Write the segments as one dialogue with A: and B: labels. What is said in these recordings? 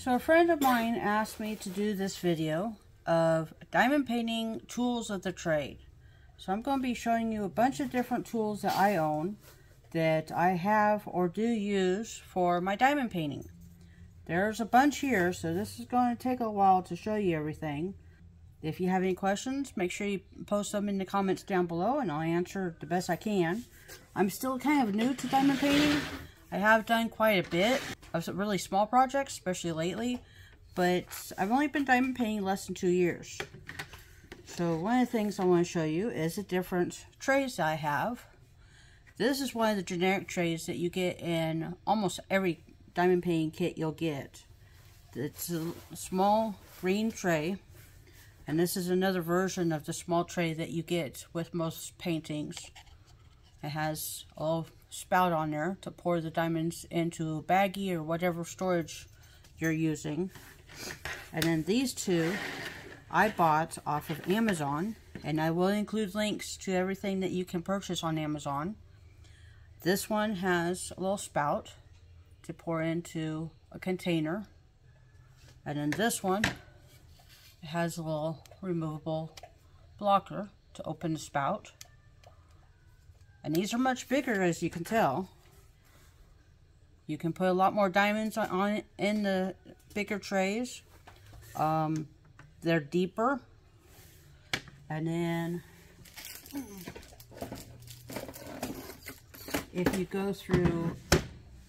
A: So a friend of mine asked me to do this video of diamond painting tools of the trade. So I'm going to be showing you a bunch of different tools that I own, that I have or do use for my diamond painting. There's a bunch here, so this is going to take a while to show you everything. If you have any questions, make sure you post them in the comments down below and I'll answer the best I can. I'm still kind of new to diamond painting. I have done quite a bit of some really small projects, especially lately, but I've only been diamond painting less than 2 years. So one of the things I want to show you is the different trays that I have. This is one of the generic trays that you get in almost every diamond painting kit you'll get. It's a small green tray, and this is another version of the small tray that you get with most paintings. It has a little spout on there to pour the diamonds into a baggie or whatever storage you're using. And then these two I bought off of Amazon, and I will include links to everything that you can purchase on Amazon. This one has a little spout to pour into a container, and then this one has a little removable blocker to open the spout. And these are much bigger, as you can tell. You can put a lot more diamonds on it in the bigger trays. They're deeper. And then if you go through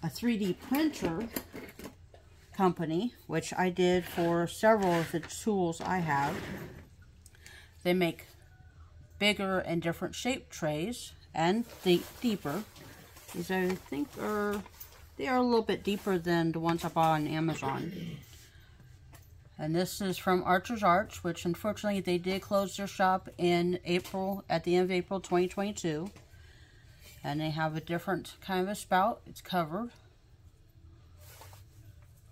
A: a 3D printer company, which I did for several of the tools I have, they make bigger and different shaped trays and deeper. These I think they are a little bit deeper than the ones I bought on Amazon. And this is from Archer's Arts, which unfortunately they did close their shop in April, at the end of April 2022. And they have a different kind of a spout. It's covered,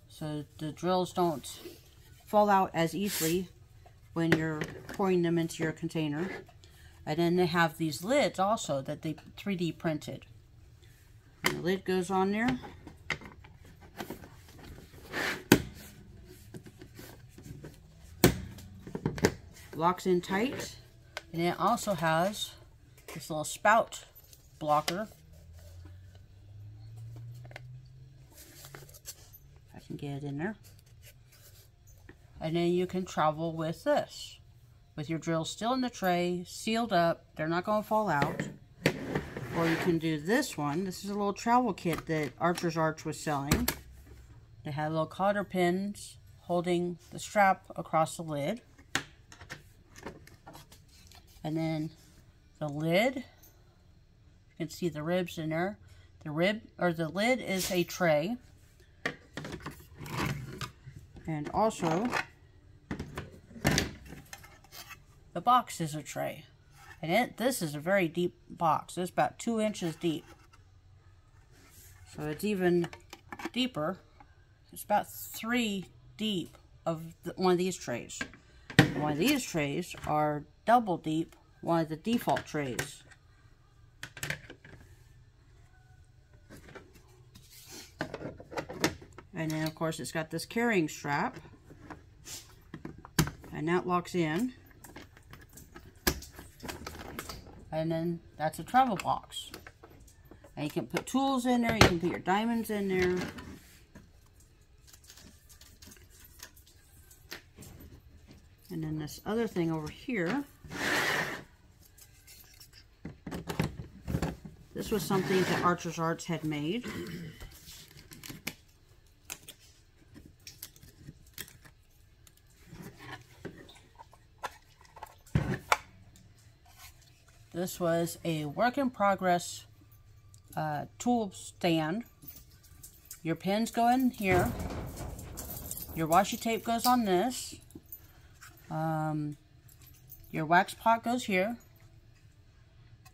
A: so the drills don't fall out as easily when you're pouring them into your container. And then they have these lids also that they 3D printed. And the lid goes on there. Locks in tight. And it also has this little spout blocker. I can get it in there. And then you can travel with this, with your drills still in the tray, sealed up. They're not going to fall out. Or you can do this one. This is a little travel kit that Archer's Arts was selling. They had little cotter pins holding the strap across the lid. And then the lid, you can see the ribs in there. The lid is a tray. And also, the box is a tray. And this is a very deep box. It's about 2 inches deep. So it's even deeper. It's about 3 deep of one of these trays. And one of these trays are double deep, one of the default trays. And then of course it's got this carrying strap, and that locks in. And then that's a travel box. And you can put tools in there, you can put your diamonds in there. And then this other thing over here, this was something that Archer's Arts had made. This was a work in progress tool stand. Your pins go in here. Your washi tape goes on this. Your wax pot goes here.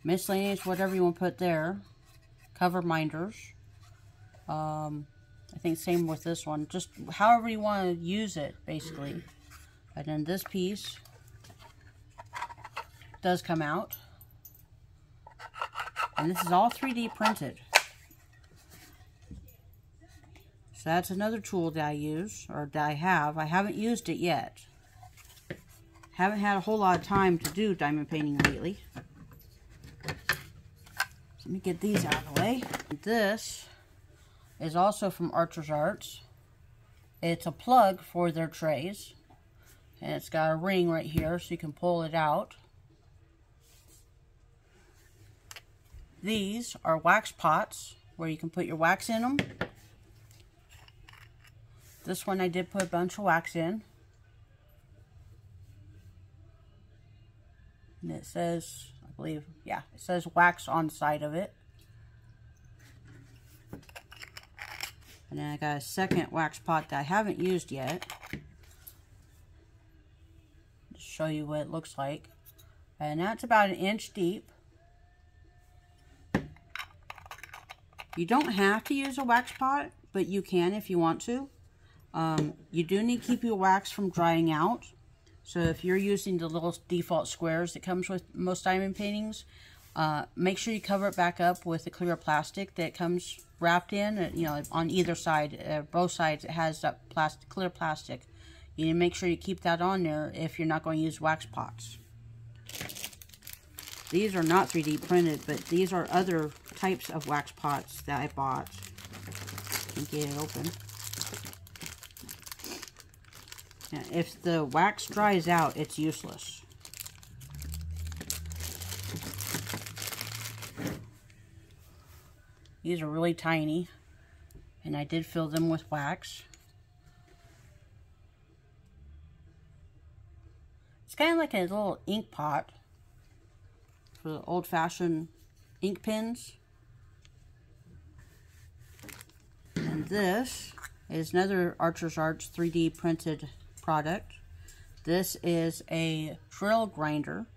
A: Miscellaneous, whatever you want to put there. Cover minders. I think same with this one. Just however you want to use it, basically. And then this piece does come out. And this is all 3D printed. So that's another tool that I use, or that I have. I haven't used it yet. Haven't had a whole lot of time to do diamond painting lately. Let me get these out of the way. This is also from Archer's Arts. It's a plug for their trays. And it's got a ring right here so you can pull it out. These are wax pots where you can put your wax in them. This one I did put a bunch of wax in. And it says, I believe, yeah, it says wax on the side of it. And then I got a second wax pot that I haven't used yet. Just show you what it looks like. And that's about 1 inch deep. You don't have to use a wax pot, but you can if you want to. You do need to keep your wax from drying out. So if you're using the little default squares that comes with most diamond paintings, make sure you cover it back up with the clear plastic that comes wrapped in. You know, on either side, both sides, it has that clear plastic. You need to make sure you keep that on there if you're not going to use wax pots. These are not 3D printed, but these are other types of wax pots that I bought. You can get it open. Now, if the wax dries out, it's useless. These are really tiny, and I did fill them with wax. It's kind of like a little ink pot for the old-fashioned ink pens. And this is another Archer's Arts 3D printed product. This is a drill grinder.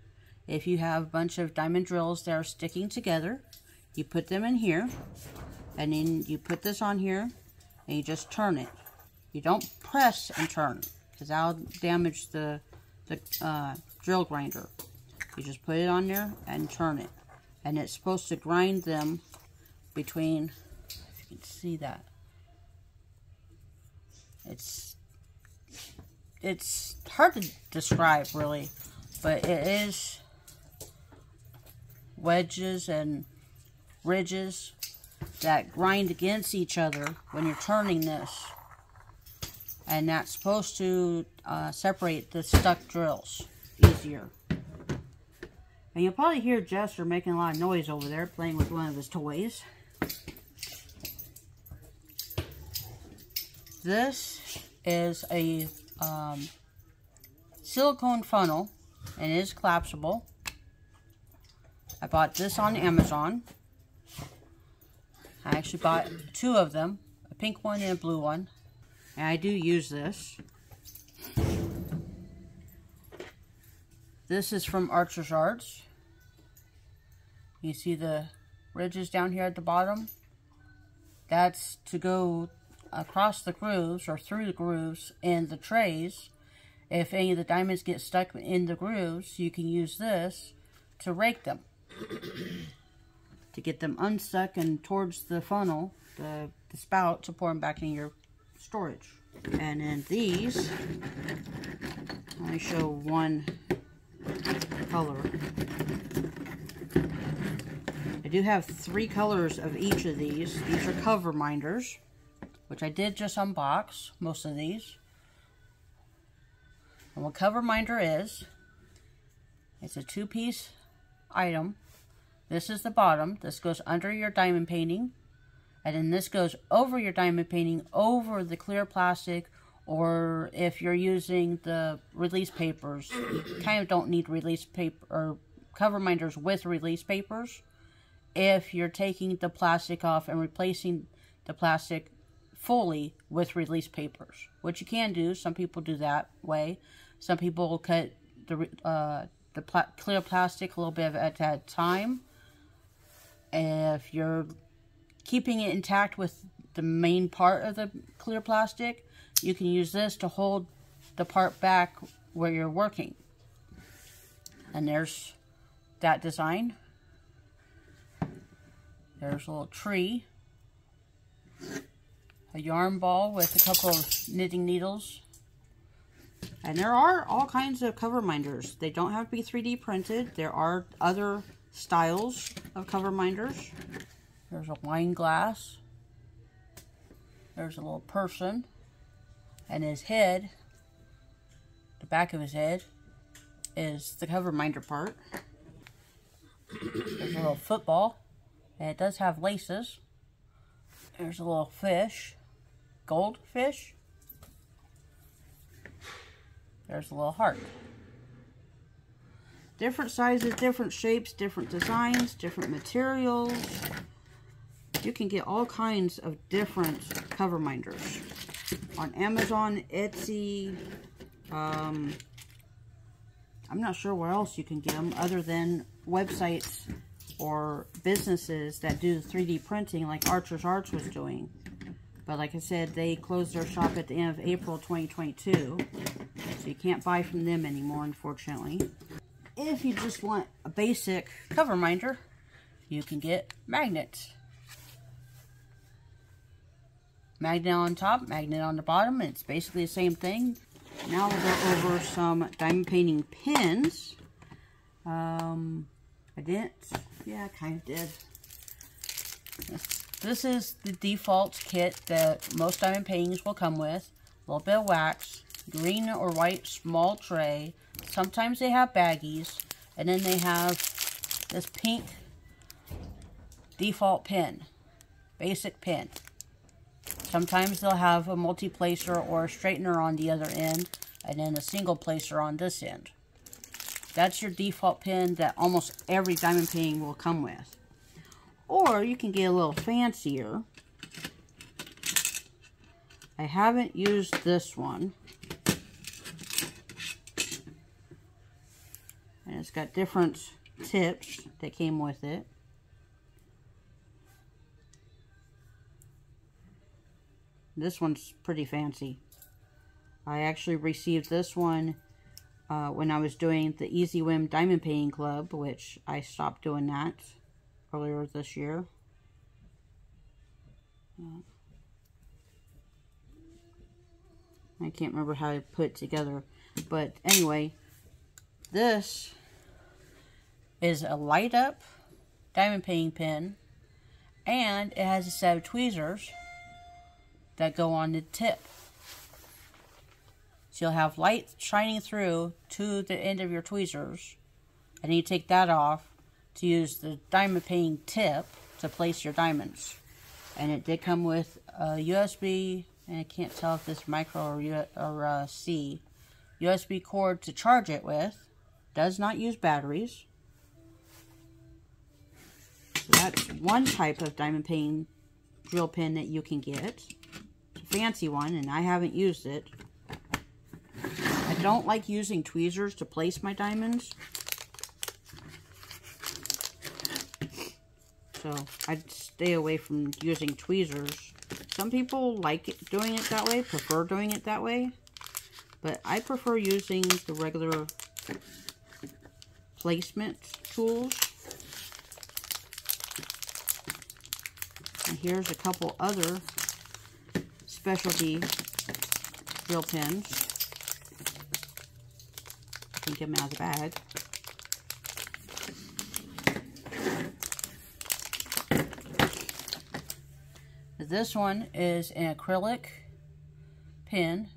A: If you have a bunch of diamond drills that are sticking together, you put them in here, and then you put this on here, and you just turn it. You don't press and turn, because that'll damage the drill grinder. You just put it on there and turn it, and it's supposed to grind them between, if you can see that, it's hard to describe really, but it is wedges and ridges that grind against each other when you're turning this, and that's supposed to separate the stuck drills easier. And you'll probably hear Jester making a lot of noise over there, playing with one of his toys. This is a silicone funnel, and it is collapsible. I bought this on Amazon. I actually bought 2 of them, a pink one and a blue one. And I do use this. This is from Archer's Arts. You see the ridges down here at the bottom? That's to go across the grooves or through the grooves in the trays. If any of the diamonds get stuck in the grooves, you can use this to rake them. To get them unstuck and towards the funnel, the spout, to pour them back in your storage. And then these, let me show one color. I do have 3 colors of each of these. These are cover minders, which I did just unbox most of these. And what cover minder is, it's a 2-piece item. This is the bottom. This goes under your diamond painting. And then this goes over your diamond painting, over the clear plastic, or if you're using the release papers, you kind of don't need release paper or cover minders with release papers. If you're taking the plastic off and replacing the plastic fully with release papers, which you can do. Some people do that way. Some people will cut the clear plastic a little bit at a time. If you're keeping it intact with the main part of the clear plastic, you can use this to hold the part back where you're working. And there's that design. There's a little tree. a yarn ball with a couple of knitting needles. And there are all kinds of cover minders. They don't have to be 3D printed. There are other styles of cover minders. There's a wine glass. There's a little person. And his head, the back of his head, is the cover minder part. There's a little football. And it does have laces. There's a little fish. Goldfish. There's a little heart. Different sizes, different shapes, different designs, different materials. You can get all kinds of different cover minders on Amazon, Etsy. I'm not sure where else you can get them other than websites or businesses that do 3D printing like Archer's Arts was doing. But like I said, they closed their shop at the end of April 2022. So you can't buy from them anymore, unfortunately. If you just want a basic cover minder, you can get magnets. Magnet on top, magnet on the bottom, and it's basically the same thing. Now we'll go over some diamond painting pins. I didn't, yeah, I kind of did. This is the default kit that most diamond paintings will come with. A little bit of wax, green or white small tray. Sometimes they have baggies, and then they have this pink default pin, basic pin. Sometimes they'll have a multi-placer or a straightener on the other end, and then a single placer on this end. That's your default pin that almost every diamond painting will come with. Or you can get a little fancier. I haven't used this one. And it's got different tips that came with it. This one's pretty fancy. I actually received this one when I was doing the Easy Whim Diamond Painting Club, which I stopped doing that earlier this year. I can't remember how I put it together. But anyway, this is a light up diamond painting pen, and it has a set of tweezers that go on the tip. So you'll have light shining through to the end of your tweezers, and you take that off to use the diamond painting tip to place your diamonds. And it did come with a USB, and I can't tell if this micro or C, USB cord to charge it with. Does not use batteries. So that's one type of diamond painting drill pen that you can get. It's a fancy one, and I haven't used it. I don't like using tweezers to place my diamonds. So I'd stay away from using tweezers. Some people like doing it that way, prefer doing it that way. But I prefer using the regular placement tools. And here's a couple other specialty drill pens. I can get them out of the bag. This one is an acrylic pen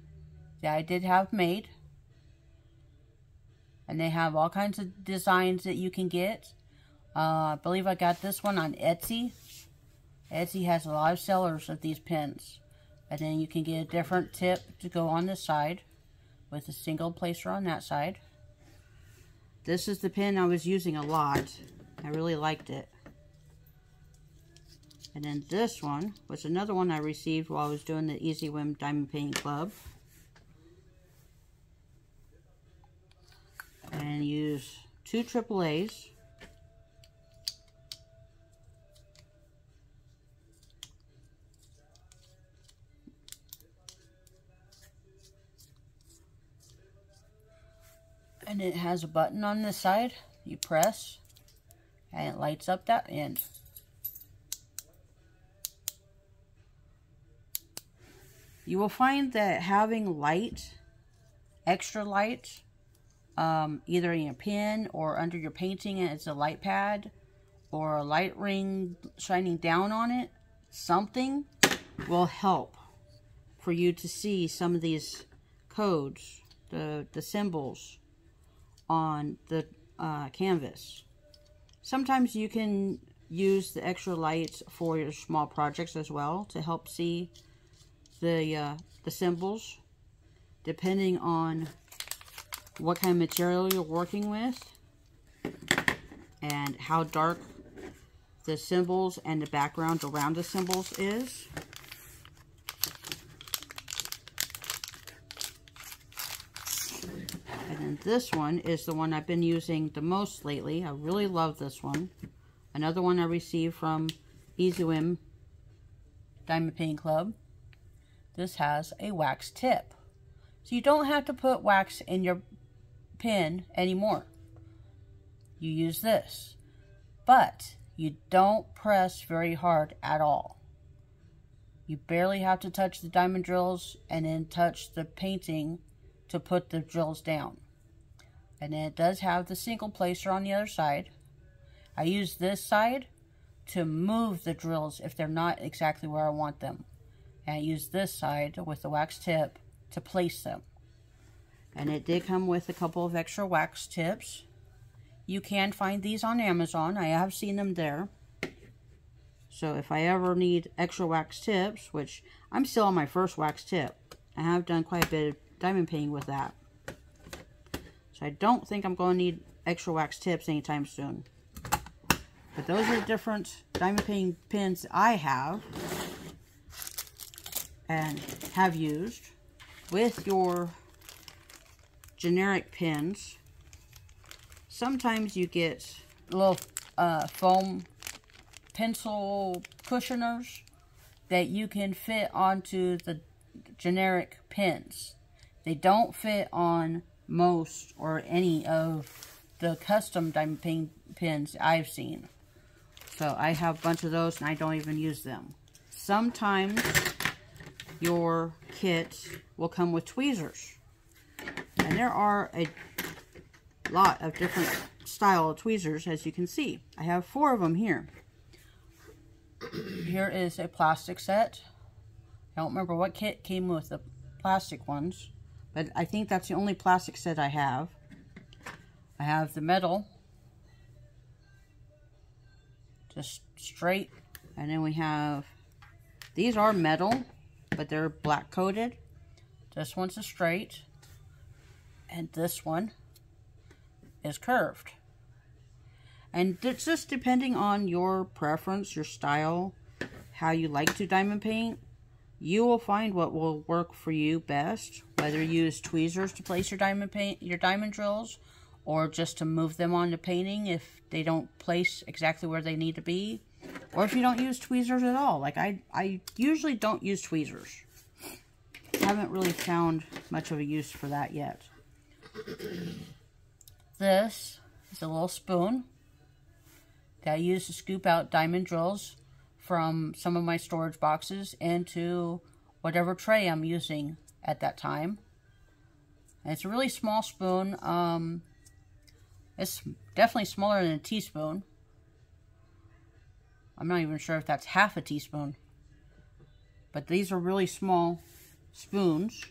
A: that I did have made. And they have all kinds of designs that you can get. I believe I got this one on Etsy. Etsy has a lot of sellers of these pens. And then you can get a different tip to go on this side with a single placer on that side. This is the pen I was using a lot. I really liked it. And then this one was another one I received while I was doing the Easy Whim Diamond Painting Club. And use 2 AAAs. And it has a button on this side. You press, and it lights up that end. You will find that having light, extra light, either in your pen or under your painting as a light pad, or a light ring shining down on it, something will help for you to see some of these codes, the symbols on the canvas. Sometimes you can use the extra lights for your small projects as well to help see the symbols, depending on what kind of material you're working with and how dark the symbols and the background around the symbols is. And then this one is the one I've been using the most lately. I really love this one. Another one I received from EasyWim Diamond Painting Club. This has a wax tip. So you don't have to put wax in your pen anymore. You use this. But you don't press very hard at all. You barely have to touch the diamond drills and then touch the painting to put the drills down. And then it does have the single placer on the other side. I use this side to move the drills if they're not exactly where I want them. And I use this side with the wax tip to place them. And it did come with a couple of extra wax tips. You can find these on Amazon. I have seen them there. So if I ever need extra wax tips, which I'm still on my first wax tip. I have done quite a bit of diamond painting with that. So I don't think I'm going to need extra wax tips anytime soon. But those are the different diamond painting pens I have and have used. With your generic pens, sometimes you get little foam pencil cushioners that you can fit onto the generic pens. They don't fit on most or any of the custom diamond painting pens I've seen. So I have a bunch of those and I don't even use them. Sometimes your kit will come with tweezers. And there are a lot of different style of tweezers, as you can see. I have 4 of them here. Here is a plastic set. I don't remember what kit came with the plastic ones, but I think that's the only plastic set I have. I have the metal, just straight, and then we have, these are metal, but they're black coated. This one's a straight, and this one is curved. And it's just depending on your preference, your style, how you like to diamond paint. You will find what will work for you best, whether you use tweezers to place your diamond drills, or just to move them on the painting if they don't place exactly where they need to be, or if you don't use tweezers at all. Like I usually don't use tweezers. I haven't really found much of a use for that yet. This is a little spoon that I use to scoop out diamond drills from some of my storage boxes into whatever tray I'm using at that time. And it's a really small spoon. It's definitely smaller than a teaspoon. I'm not even sure if that's half a teaspoon. But these are really small spoons.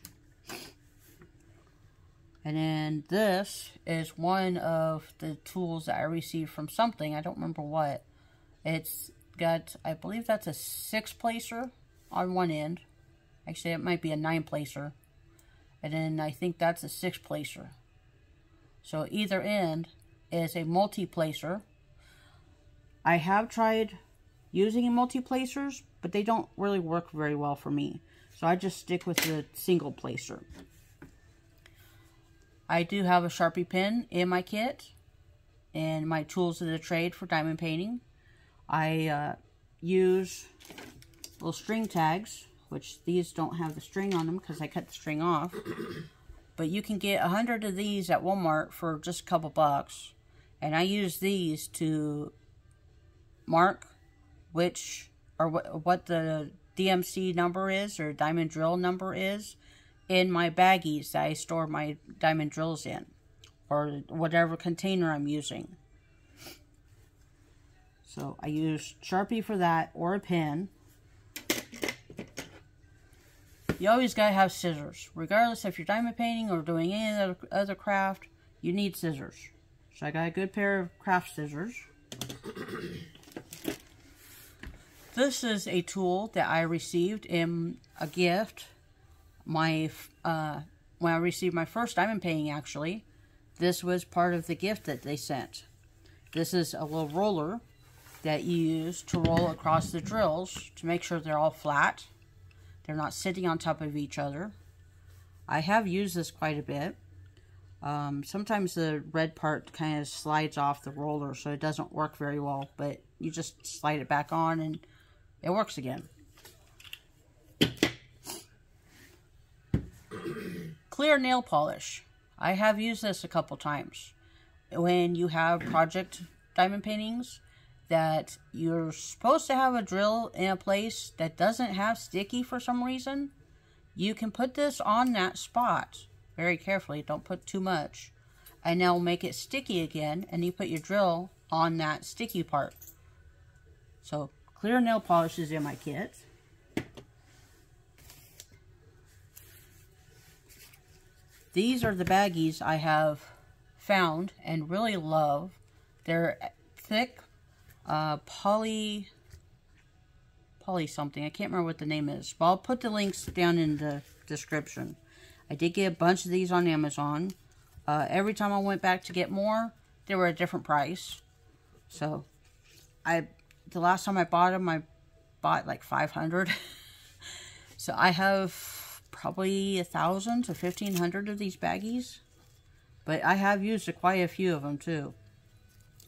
A: And then this is one of the tools that I received from something. I don't remember what. It's got, I believe that's a 6-placer on one end. Actually, it might be a 9-placer. And then I think that's a 6-placer. So either end is a multi-placer. I have tried using multi-placers, but they don't really work very well for me. So I just stick with the single placer. I do have a Sharpie pen in my kit and my tools of the trade for diamond painting. I use little string tags, which these don't have the string on them because I cut the string off. But you can get 100 of these at Walmart for just a couple bucks. And I use these to mark which, or what the DMC number is, or diamond drill number is, in my baggies that I store my diamond drills in, or whatever container I'm using. So I use Sharpie for that, or a pen. You always gotta have scissors. Regardless if you're diamond painting or doing any other craft, you need scissors. So I got a good pair of craft scissors. This is a tool that I received in a gift. When I received my first diamond painting, actually, this was part of the gift that they sent. This is a little roller that you use to roll across the drills to make sure they're all flat. They're not sitting on top of each other. I have used this quite a bit. Sometimes the red part kind of slides off the roller, so it doesn't work very well, but you just slide it back on and it works again. Clear nail polish. I have used this a couple times. When you have project diamond paintings that you're supposed to have a drill in a place that doesn't have sticky for some reason, you can put this on that spot very carefully. Don't put too much, and they'll make it sticky again, and you put your drill on that sticky part. So clear nail polish is in my kit. These are the baggies I have found and really love. They're thick poly something. I can't remember what the name is, but I'll put the links down in the description. I did get a bunch of these on Amazon. Every time I went back to get more, they were a different price. So the last time I bought them, I bought like 500. So I have probably 1,000 to 1,500 of these baggies, but I have used quite a few of them too.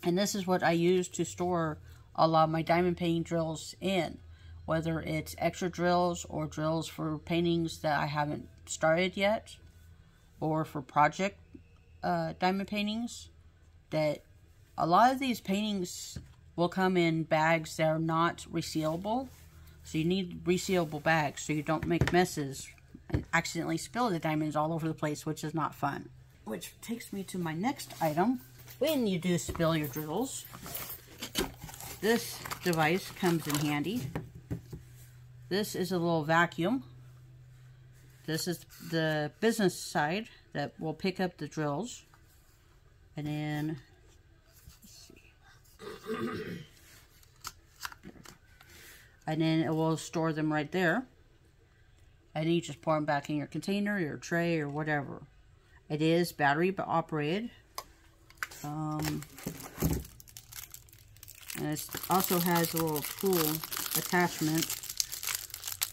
A: And this is what I use to store a lot of my diamond painting drills in, whether it's extra drills or drills for paintings that I haven't started yet, or for project diamond paintings. That a lot of these paintings will come in bags that are not resealable, so you need resealable bags so you don't make messes and accidentally spill the diamonds all over the place, which is not fun. Which takes me to my next item. When you do spill your drills, this device comes in handy. This is a little vacuum. This is the business side that will pick up the drills. And then, let's see. And then it will store them right there. And you just pour them back in your container, your tray, or whatever. It is battery operated. And it also has a little tool attachment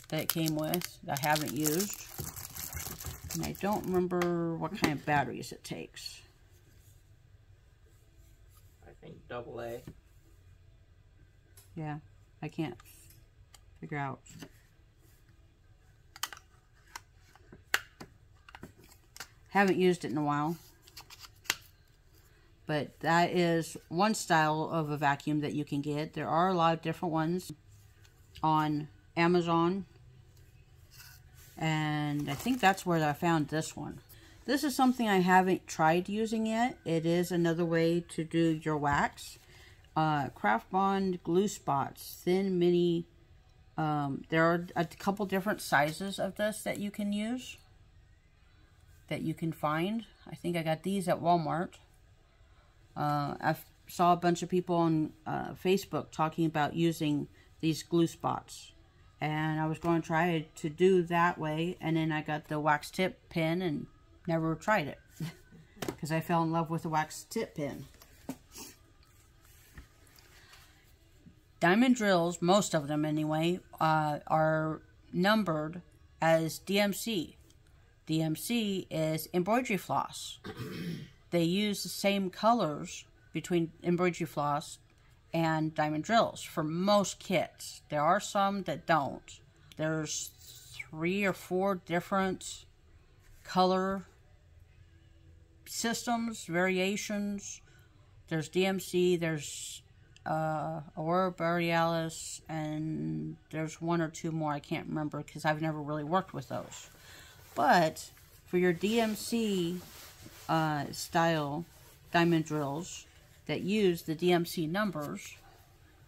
A: that it came with that I haven't used. And I don't remember what kind of batteries it takes.
B: I think AA.
A: Yeah, I can't figure out. Haven't used it in a while. But that is one style of a vacuum that you can get. There are a lot of different ones on Amazon. And I think that's where I found this one. This is something I haven't tried using yet. It is another way to do your wax. Craft Bond glue spots. Thin, mini. There are a couple different sizes of this that you can use. That you can find. I think I got these at Walmart. I saw a bunch of people on Facebook talking about using these glue spots, and I was going to try to do that way, and then I got the wax tip pen and never tried it because I fell in love with the wax tip pen. Diamond drills, most of them anyway, are numbered as DMC. DMC is embroidery floss. They use the same colors between embroidery floss and diamond drills for most kits. There are some that don't. There's 3 or 4 different color systems, variations. There's DMC, there's Aurora Borealis, and there's one or two more I can't remember because I've never really worked with those. But for your DMC style diamond drills that use the DMC numbers,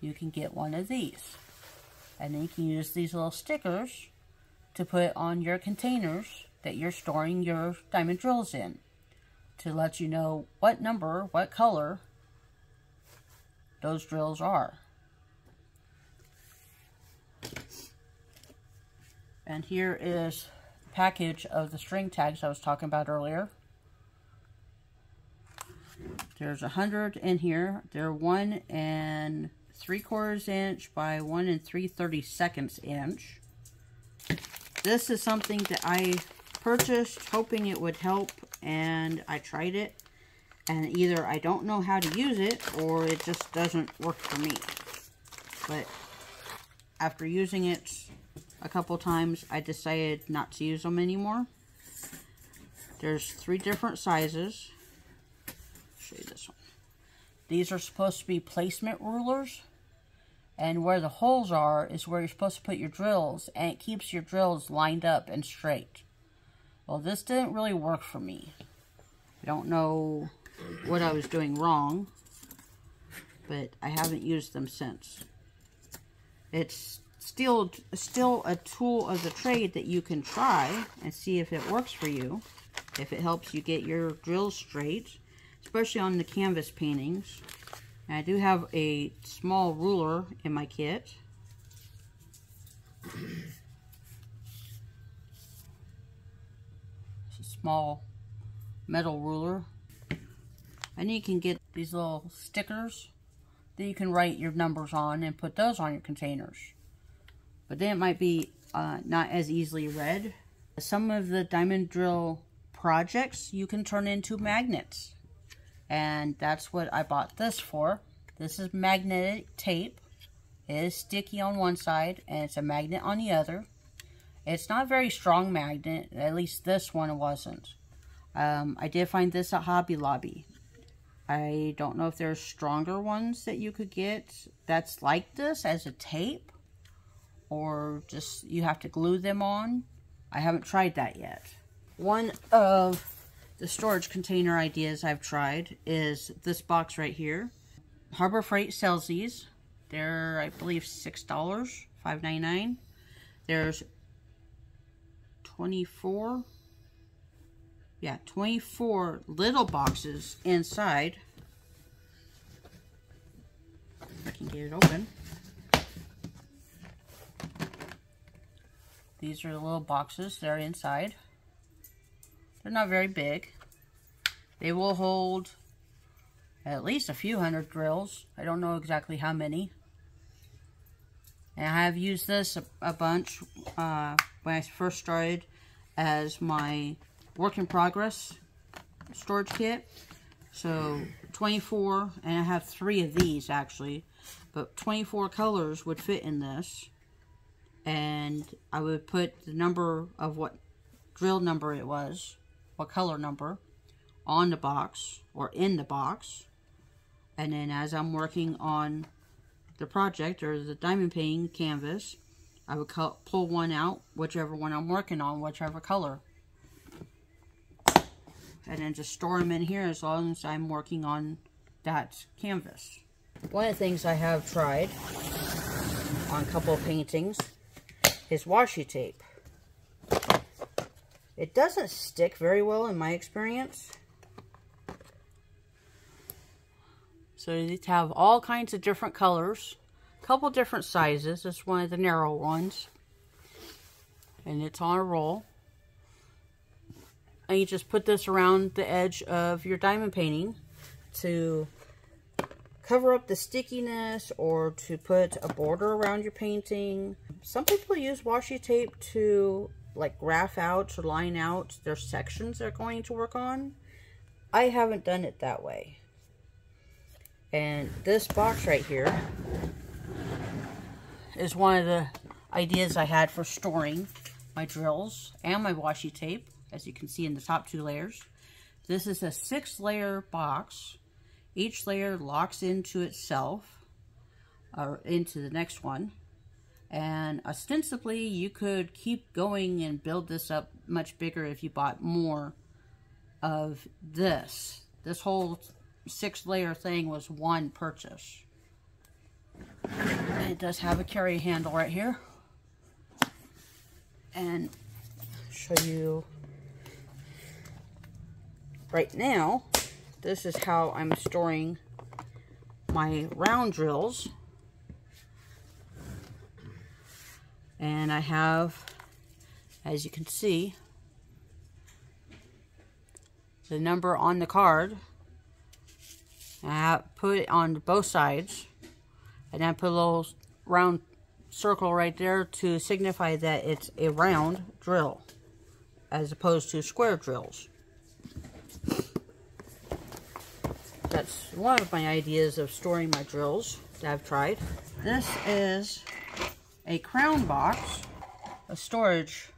A: you can get one of these. And then you can use these little stickers to put on your containers that you're storing your diamond drills in, to let you know what number, what color those drills are. And here is the package of the string tags I was talking about earlier. There's 100 in here. They're 1 3/4 inch by 1 3/32 inch. This is something that I purchased hoping it would help, and I tried it, and either I don't know how to use it or it just doesn't work for me. But after using it a couple times, I decided not to use them anymore. There's 3 different sizes. I'll show you this one. These are supposed to be placement rulers, and where the holes are is where you're supposed to put your drills, and it keeps your drills lined up and straight. Well, this didn't really work for me. I don't know what I was doing wrong, but I haven't used them since. It's still a tool of the trade that you can try and see if it works for you, if it helps you get your drills straight, especially on the canvas paintings. And I do have a small ruler in my kit. It's a small metal ruler. And you can get these little stickers that you can write your numbers on and put those on your containers. But then it might be not as easily read. Some of the diamond drill projects you can turn into magnets. And that's what I bought this for. This is magnetic tape. It is sticky on one side and it's a magnet on the other. It's not a very strong magnet, at least this one wasn't. I did find this at Hobby Lobby. I don't know if there's stronger ones that you could get that's like this as a tape, or just you have to glue them on. I haven't tried that yet. One of the storage container ideas I've tried is this box right here. Harbor Freight sells these. They're, I believe, $6, $5.99. There's 24 little boxes inside. If I can get it open. These are the little boxes that are inside. They're not very big. They will hold at least a few hundred drills. I don't know exactly how many. And I have used this a bunch when I first started as my work in progress storage kit. So 24, and I have 3 of these actually, but 24 colors would fit in this. And I would put the number of what drill number it was, what color number, on the box or in the box. And then as I'm working on the project or the diamond painting canvas, I would pull one out, whichever one I'm working on, whichever color. And then just store them in here as long as I'm working on that canvas. One of the things I have tried on a couple of paintings is washi tape. It doesn't stick very well in my experience. So you have all kinds of different colors, a couple different sizes. This is one of the narrow ones. And it's on a roll. And you just put this around the edge of your diamond painting to cover up the stickiness or to put a border around your painting. Some people use washi tape to like graph out or line out their sections they're going to work on. I haven't done it that way. And this box right here is one of the ideas I had for storing my drills and my washi tape, as you can see in the top 2 layers. This is a 6-layer box. Each layer locks into itself. into the next one. And ostensibly, you could keep going and build this up much bigger if you bought more of this. This whole 6-layer thing was one purchase. It does have a carry handle right here. And I'll show you right now, this is how I'm storing my round drills. And I have, as you can see, the number on the card. And I put it on both sides. And I put a little round circle right there to signify that it's a round drill, as opposed to square drills. That's one of my ideas of storing my drills that I've tried. This is a crown box, a storage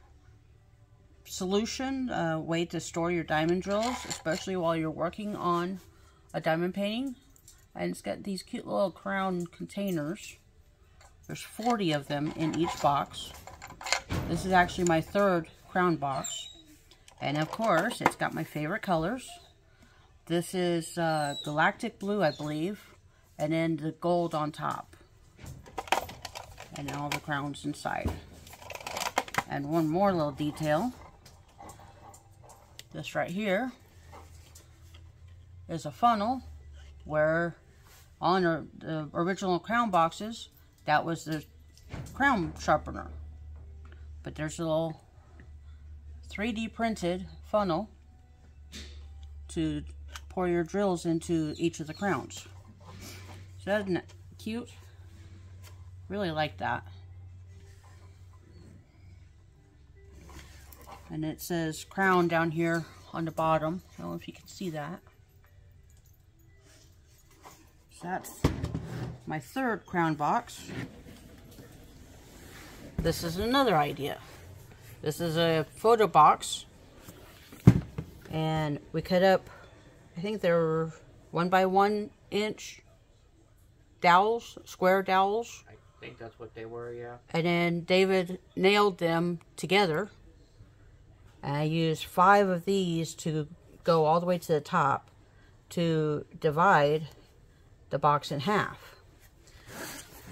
A: solution, way to store your diamond drills, especially while you're working on a diamond painting. And it's got these cute little crown containers. There's 40 of them in each box. This is actually my 3rd crown box. And of course, it's got my favorite colors. This is galactic blue, I believe, and then the gold on top. And all the crowns inside. And one more little detail. This right here is a funnel where on the original crown boxes, that was the crown sharpener. But there's a little 3D printed funnel to pour your drills into each of the crowns. So isn't that cute? Really like that. And it says crown down here on the bottom. I don't know if you can see that. So that's my 3rd crown box. This is another idea. This is a photo box. And we cut up, I think they're 1 by 1 inch dowels, square dowels.
B: I think that's what they were, yeah.
A: And then David nailed them together. And I used 5 of these to go all the way to the top to divide the box in half.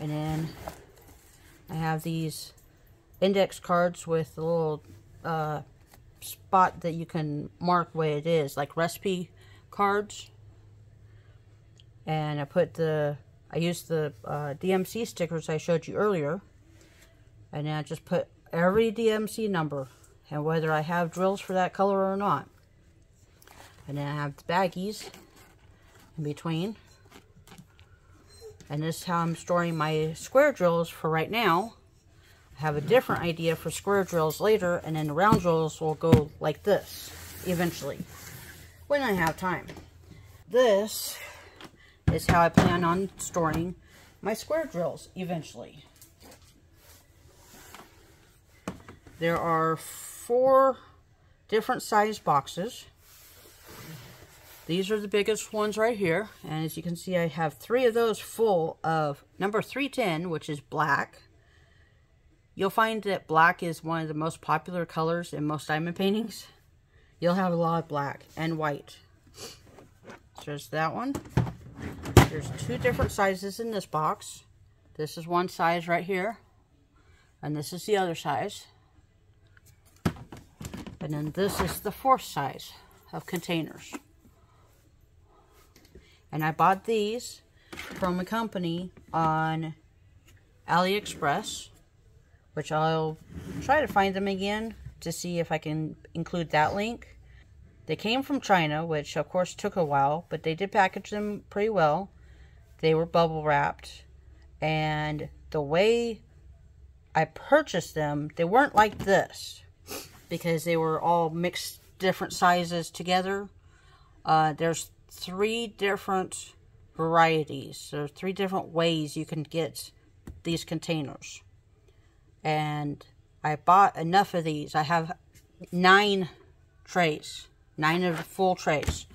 A: And then I have these index cards with a little spot that you can mark what it is, like recipe cards. And I used the DMC stickers I showed you earlier. And then I just put every DMC number and whether I have drills for that color or not. And then I have the baggies in between. And this is how I'm storing my square drills for right now. I have a different idea for square drills later, and then the round drills will go like this eventually, when I have time. This is how I plan on storing my square drills eventually. There are 4 different size boxes. These are the biggest ones right here, and as you can see, I have 3 of those full of number 310, which is black. You'll find that black is one of the most popular colors in most diamond paintings. You'll have a lot of black and white. So there's that one. There's 2 different sizes in this box. This is one size right here, and this is the other size. And then this is the 4th size of containers. And I bought these from a company on AliExpress, which I'll try to find them again to see if I can include that link. They came from China, which of course took a while, but they did package them pretty well. They were bubble wrapped, and the way I purchased them, they weren't like this, because they were all mixed different sizes together. There's 3 different varieties. There's 3 different ways you can get these containers. And I bought enough of these. I have 9 trays. 9 of the full trays.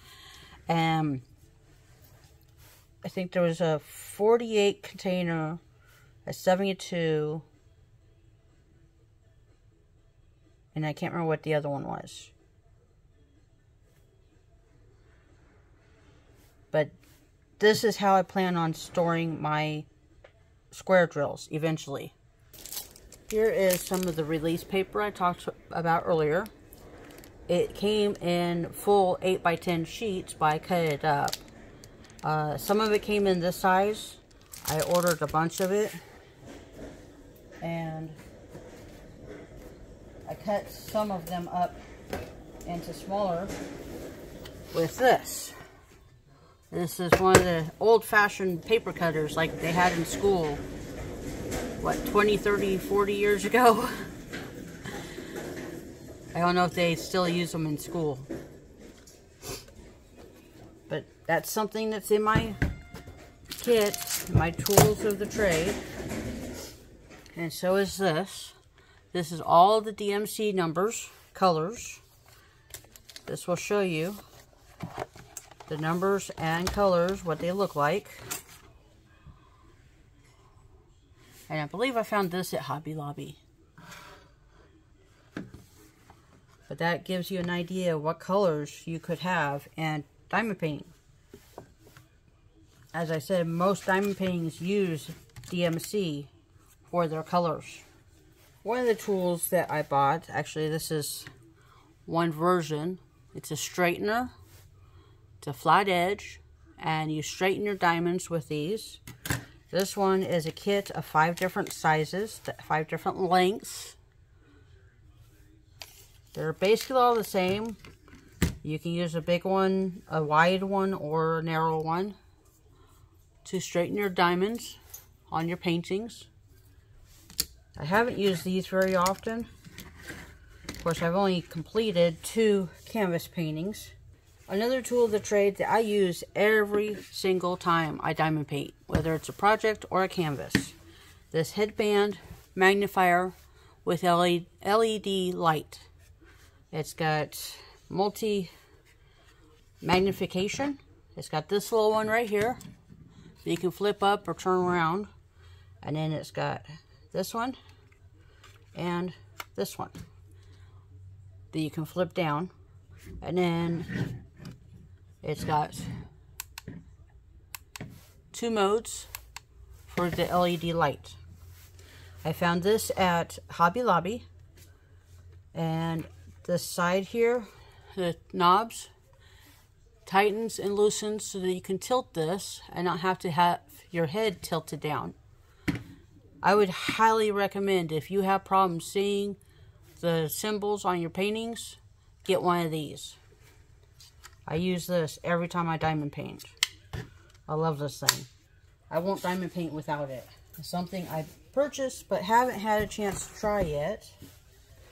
A: I think there was a 48 container, a 72, and I can't remember what the other one was. But this is how I plan on storing my square drills eventually. Here is some of the release paper I talked about earlier. It came in full 8x10 sheets, but I cut it up. Some of it came in this size. I ordered a bunch of it. And I cut some of them up into smaller with this. This is one of the old-fashioned paper cutters like they had in school. What, 20, 30, 40 years ago? I don't know if they still use them in school. But that's something that's in my kit, my tools of the trade. And so is this. This is all the DMC numbers, colors. This will show you the numbers and colors, what they look like. And I believe I found this at Hobby Lobby. But that gives you an idea of what colors you could have and diamond painting. As I said, most diamond paintings use DMC for their colors. One of the tools that I bought, actually this is one version. It's a straightener. It's a flat edge. And you straighten your diamonds with these. This one is a kit of 5 different sizes, 5 different lengths. They're basically all the same. You can use a big one, a wide one, or a narrow one to straighten your diamonds on your paintings. I haven't used these very often. Of course, I've only completed 2 canvas paintings. Another tool of the trade that I use every single time I diamond paint, whether it's a project or a canvas. This headband magnifier with LED light. It's got multi-magnification. It's got this little one right here that you can flip up or turn around. And then it's got this one and this one that you can flip down. And then it's got 2 modes for the LED light. I found this at Hobby Lobby. And this side here, the knobs, tightens and loosens so that you can tilt this and not have to have your head tilted down. I would highly recommend, if you have problems seeing the symbols on your paintings, get one of these. I use this every time I diamond paint. I love this thing. I won't diamond paint without it. It's something I purchased but haven't had a chance to try yet.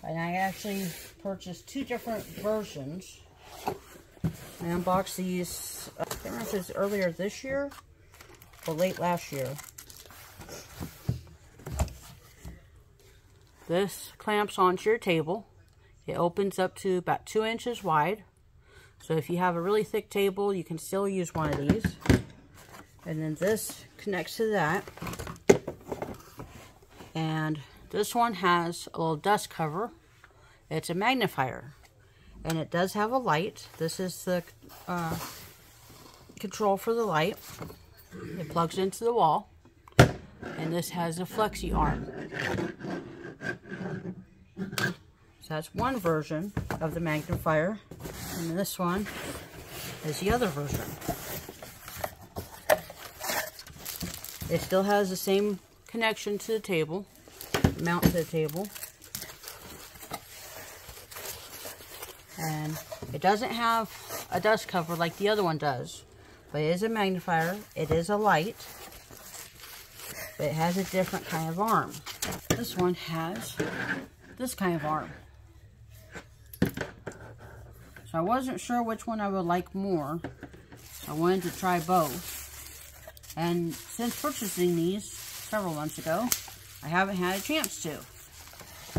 A: And I actually purchased 2 different versions. I unboxed these, I can't remember if it was earlier this year or late last year. This clamps onto your table. It opens up to about 2 inches wide. So if you have a really thick table, you can still use one of these. And then this connects to that. And this one has a little dust cover. It's a magnifier. And it does have a light. This is the control for the light. It plugs into the wall. And this has a flexi arm. So that's one version of the magnifier. And this one is the other version. It still has the same connection to the table, mount to the table. And it doesn't have a dust cover like the other one does, but it is a magnifier. It is a light, but it has a different kind of arm. This one has this kind of arm. So I wasn't sure which one I would like more. I wanted to try both. And since purchasing these several months ago, I haven't had a chance to.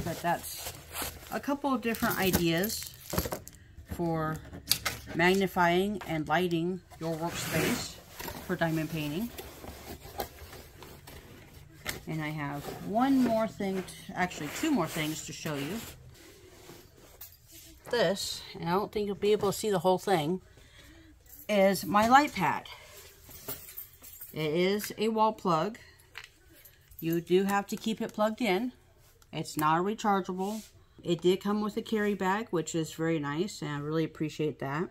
A: But that's a couple of different ideas for magnifying and lighting your workspace. for diamond painting. And I have one more thing, actually two more things to show you. This, and I don't think you'll be able to see the whole thing, is my light pad. It is a wall plug. You do have to keep it plugged in. It's not rechargeable. It did come with a carry bag, which is very nice, and I really appreciate that.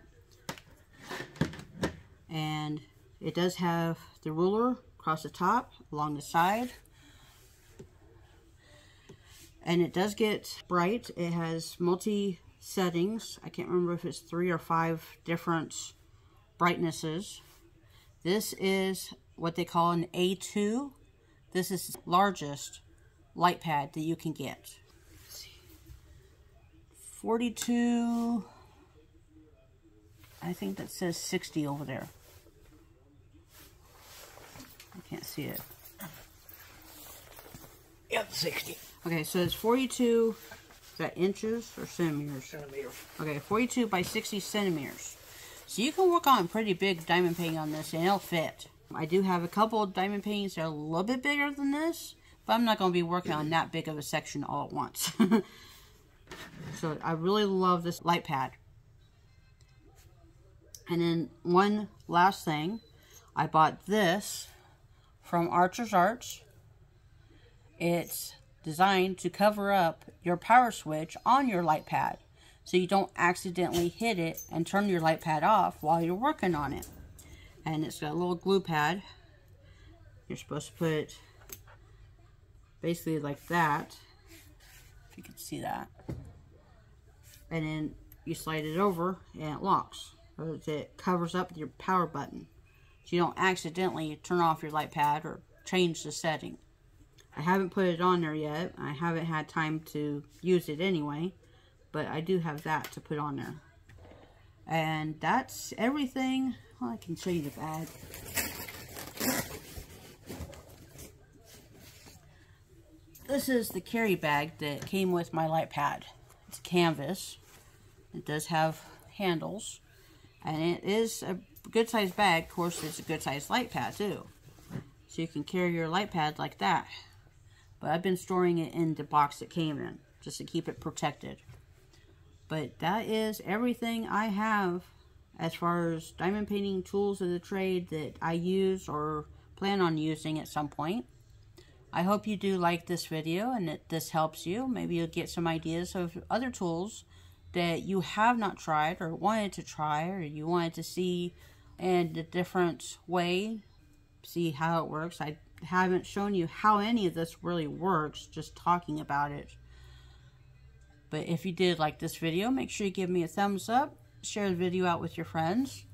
A: And it does have the ruler across the top, along the side. And it does get bright. It has multi settings. I can't remember if it's 3 or 5 different brightnesses. This is what they call an A2. This is the largest light pad that you can get. 42, I think that says 60 over there. I can't see it.
B: Yep, 60.
A: Okay, so it's 42, is that inches or centimeters?
B: Centimeters.
A: Okay, 42 by 60 centimeters. So you can work on pretty big diamond painting on this and it'll fit. I do have a couple of diamond paintings that are a little bit bigger than this, but I'm not going to be working on that big of a section all at once. So I really love this light pad. And then one last thing, I bought this from Archer's Arts. It's designed to cover up your power switch on your light pad, so you don't accidentally hit it and turn your light pad off while you're working on it. And it's got a little glue pad. You're supposed to put it basically like that, if you can see that. And then you slide it over and it locks. Or it covers up your power button, so you don't accidentally turn off your light pad or change the setting. I haven't put it on there yet. I haven't had time to use it anyway, but I do have that to put on there. And that's everything. Well, I can show you the bag. This is the carry bag that came with my light pad. It's canvas. It does have handles, and it is a good sized bag. Of course, it's a good sized light pad too, so you can carry your light pad like that. But I've been storing it in the box it came in, just to keep it protected. But that is everything I have as far as diamond painting tools of the trade that I use or plan on using at some point. I hope you do like this video and that this helps you. Maybe you'll get some ideas of other tools that you have not tried or wanted to try, or you wanted to see in a different way, see how it works. I haven't shown you how any of this really works, just talking about it. But if you did like this video, make sure you give me a thumbs up, share the video out with your friends,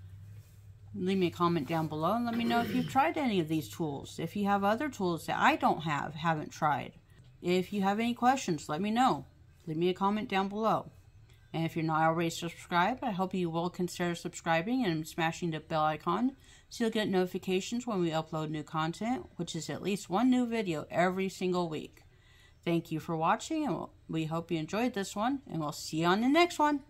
A: leave me a comment down below, and let me know if you've tried any of these tools. If you have other tools that I don't have, haven't tried. If you have any questions, let me know. Leave me a comment down below. And if you're not already subscribed, I hope you will consider subscribing and smashing the bell icon so you'll get notifications when we upload new content, which is at least one new video every single week. Thank you for watching, and we hope you enjoyed this one, and we'll see you on the next one.